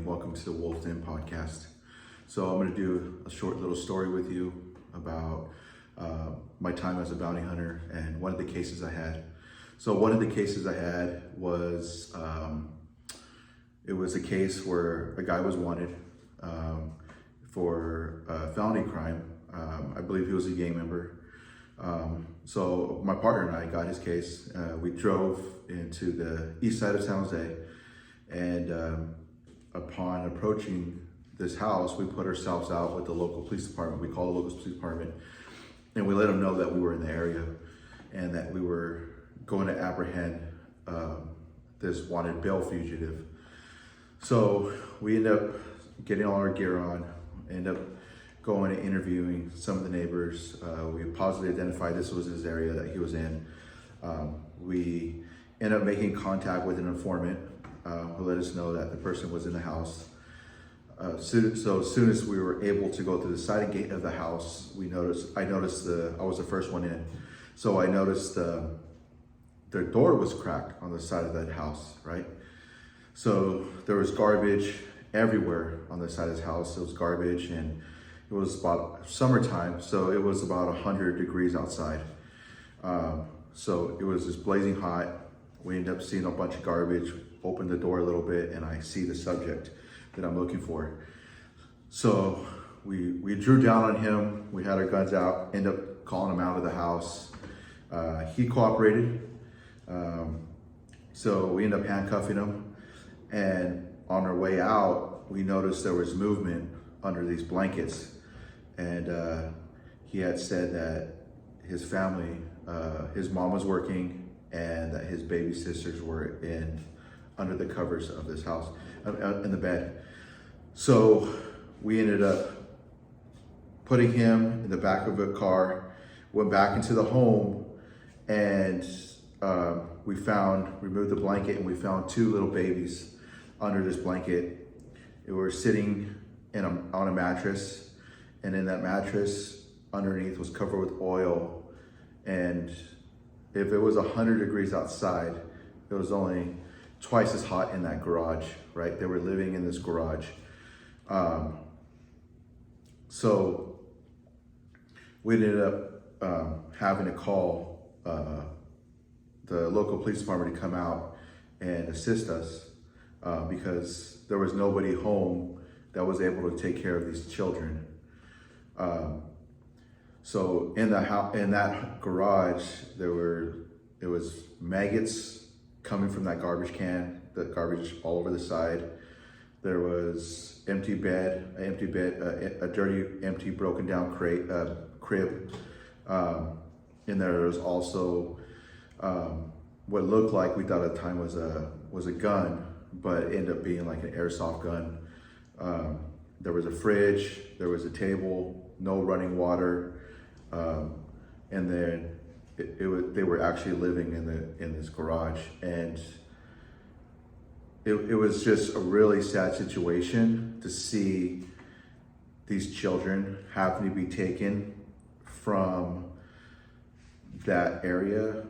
Welcome to the Wolf's Den podcast. So I'm going to do a short little story with you about my time as a bounty hunter and one of the cases I had. So one of the cases I had was, it was a case where a guy was wanted for a felony crime. I believe he was a gang member. So my partner and I got his case. We drove into the east side of San Jose, and upon approaching this house, we put ourselves out with the local police department. We called the local police department, and we let them know that we were in the area and that we were going to apprehend this wanted bail fugitive. So we end up getting all our gear on, end up going and interviewing some of the neighbors. We positively identified this was his area that he was in. We ended up making contact with an informant who let us know that the person was in the house. So as soon as we were able to go through the side gate of the house, I was the first one in. So I noticed their door was cracked on the side of that house, right? So there was garbage everywhere on the side of his house. It was garbage, and it was about summertime, so it was about 100 degrees outside. So it was just blazing hot. We ended up seeing a bunch of garbage, opened the door a little bit, and I see the subject that I'm looking for. So we drew down on him. We had our guns out, ended up calling him out of the house. He cooperated. So we ended up handcuffing him, and on our way out, we noticed there was movement under these blankets. And he had said that his family, his mom was working, and that his baby sisters were under the covers of this house, in the bed. So we ended up putting him in the back of a car, went back into the home, and we removed the blanket, and we found two little babies under this blanket. They were sitting on a mattress, and in that mattress underneath was covered with oil. And if it was 100 degrees outside, it was only twice as hot in that garage, right? They were living in this garage. So we ended up having to call the local police department to come out and assist us because there was nobody home that was able to take care of these children. So in that garage, it was maggots coming from that garbage can, the garbage all over the side. There was a dirty, empty, broken down crib. And there was also what looked like, we thought at the time was a gun, but it ended up being like an airsoft gun. There was a fridge, there was a table, no running water, and then they were actually living in this garage, and it was just a really sad situation to see these children having to be taken from that area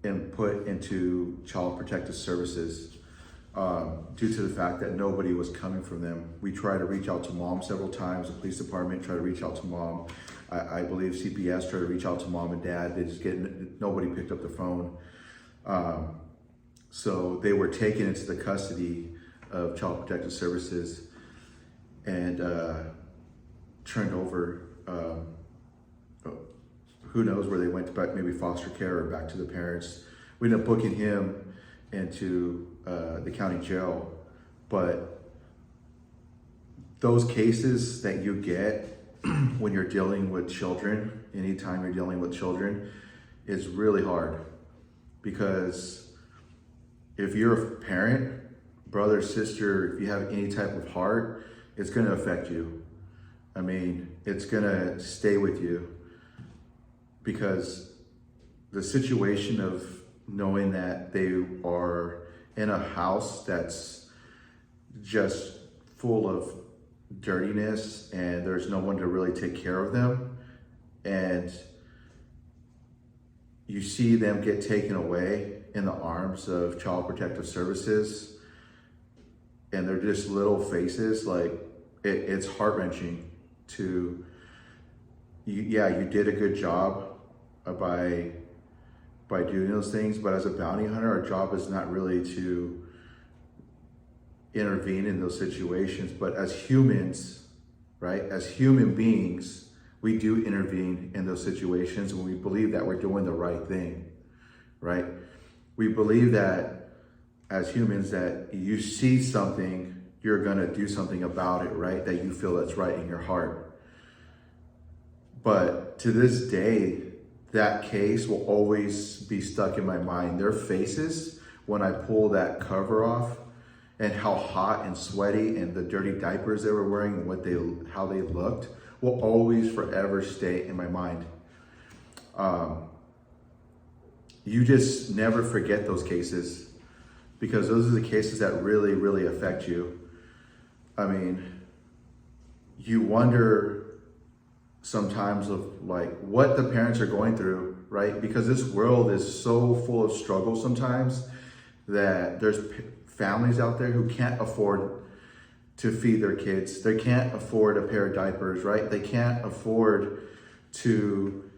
and put into Child Protective Services. Due to the fact that nobody was coming from them. We tried to reach out to mom several times. The police department tried to reach out to mom. I believe CPS tried to reach out to mom and dad. Nobody picked up the phone. So they were taken into the custody of Child Protective Services and turned over. Who knows where they went to, back, maybe foster care or back to the parents. We ended up booking him into the county jail. But those cases that you get when you're dealing with children, anytime you're dealing with children, is really hard, because if you're a parent, brother, sister, if you have any type of heart, it's going to affect you. I mean, it's going to stay with you, because the situation of knowing that they are in a house that's just full of dirtiness and there's no one to really take care of them, and you see them get taken away in the arms of Child Protective Services, and they're just little faces. Like it's heart-wrenching to, you did a good job by doing those things, but as a bounty hunter, our job is not really to intervene in those situations, but as humans, right, as human beings, we do intervene in those situations when we believe that we're doing the right thing, right? We believe that as humans, that you see something, you're gonna do something about it, right? That you feel that's right in your heart. But to this day, that case will always be stuck in my mind. Their faces, when I pull that cover off, and how hot and sweaty and the dirty diapers they were wearing and how they looked, will always forever stay in my mind. You just never forget those cases, because those are the cases that really, really affect you. I mean, you wonder sometimes of like what the parents are going through, right? Because this world is so full of struggle sometimes that there's families out there who can't afford to feed their kids. They can't afford a pair of diapers, right? They can't afford to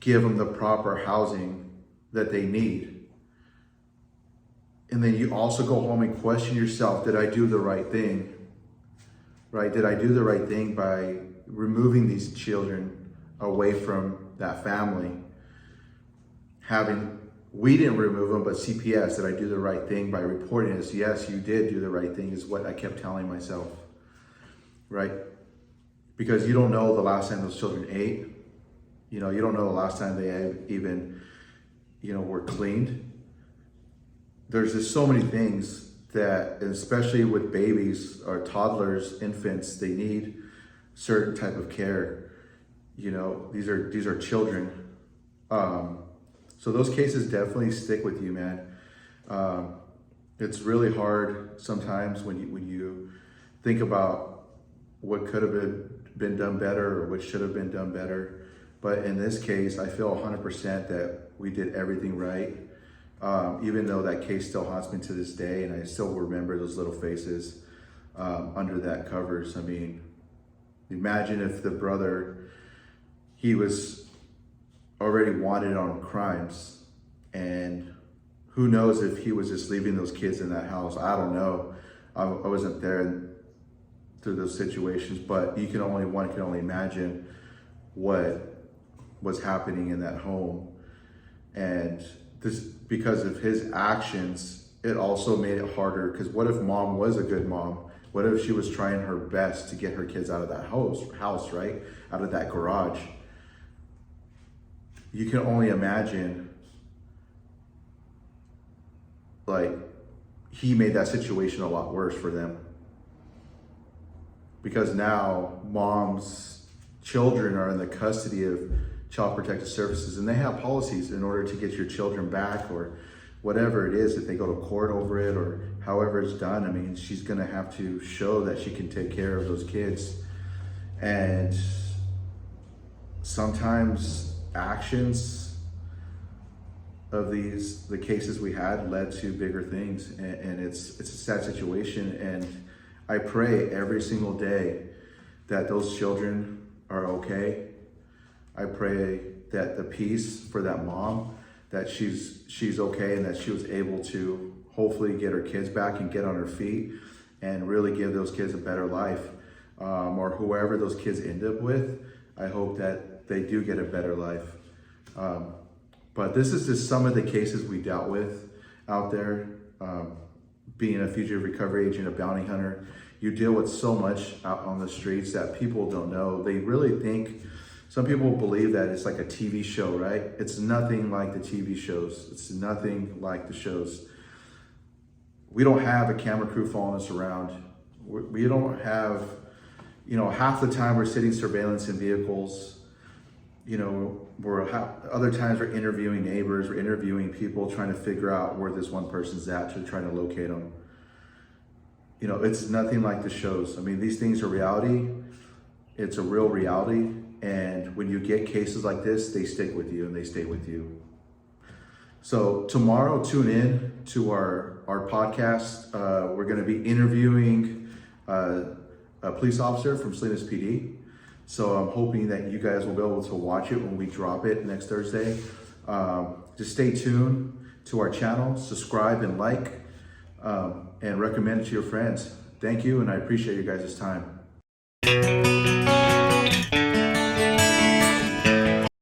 give them the proper housing that they need. And then you also go home and question yourself, did I do the right thing? Right? Did I do the right thing by removing these children away from that family? We didn't remove them, but CPS, did I do the right thing by reporting this? Yes, you did do the right thing, is what I kept telling myself, right? Because you don't know the last time those children ate. You don't know the last time they even, were cleaned. There's just so many things that, especially with babies or toddlers, infants, they need certain type of care. These are children. So those cases definitely stick with you, man. It's really hard sometimes when you think about what could have been done better or what should have been done better. But in this case, I feel 100% that we did everything right. Even though that case still haunts me to this day, and I still remember those little faces under that covers. I mean, imagine if the brother, he was already wanted on crimes, and who knows if he was just leaving those kids in that house. I don't know. I wasn't there through those situations, but one can only imagine what was happening in that home. And this, because of his actions, it also made it harder, because what if mom was a good mom? What if she was trying her best to get her kids out of that house, right? Out of that garage. You can only imagine, like, he made that situation a lot worse for them. Because now mom's children are in the custody of Child Protective Services, and they have policies in order to get your children back, or whatever it is, if they go to court over it or however it's done. I mean, she's gonna have to show that she can take care of those kids. And sometimes actions of the cases we had led to bigger things, and it's a sad situation. And I pray every single day that those children are okay. I pray that the peace for that mom, that she's okay, and that she was able to hopefully get her kids back and get on her feet and really give those kids a better life, or whoever those kids end up with. I hope that they do get a better life. But this is just some of the cases we dealt with out there. Being a fugitive recovery agent, a bounty hunter, you deal with so much out on the streets that people don't know. They really think, some people believe that it's like a TV show, right? It's nothing like the TV shows. It's nothing like the shows. We don't have a camera crew following us around. We don't have, half the time we're sitting surveillance in vehicles. Other times we're interviewing neighbors, we're interviewing people, trying to figure out where this one person's at, to try to locate them. It's nothing like the shows. I mean, these things are reality. It's a real reality. And when you get cases like this, they stick with you and they stay with you. So tomorrow, tune in to our podcast. We're going to be interviewing a police officer from Salinas PD. So I'm hoping that you guys will be able to watch it when we drop it next Thursday. Just stay tuned to our channel, subscribe and like, and recommend it to your friends. Thank you, and I appreciate you guys' time.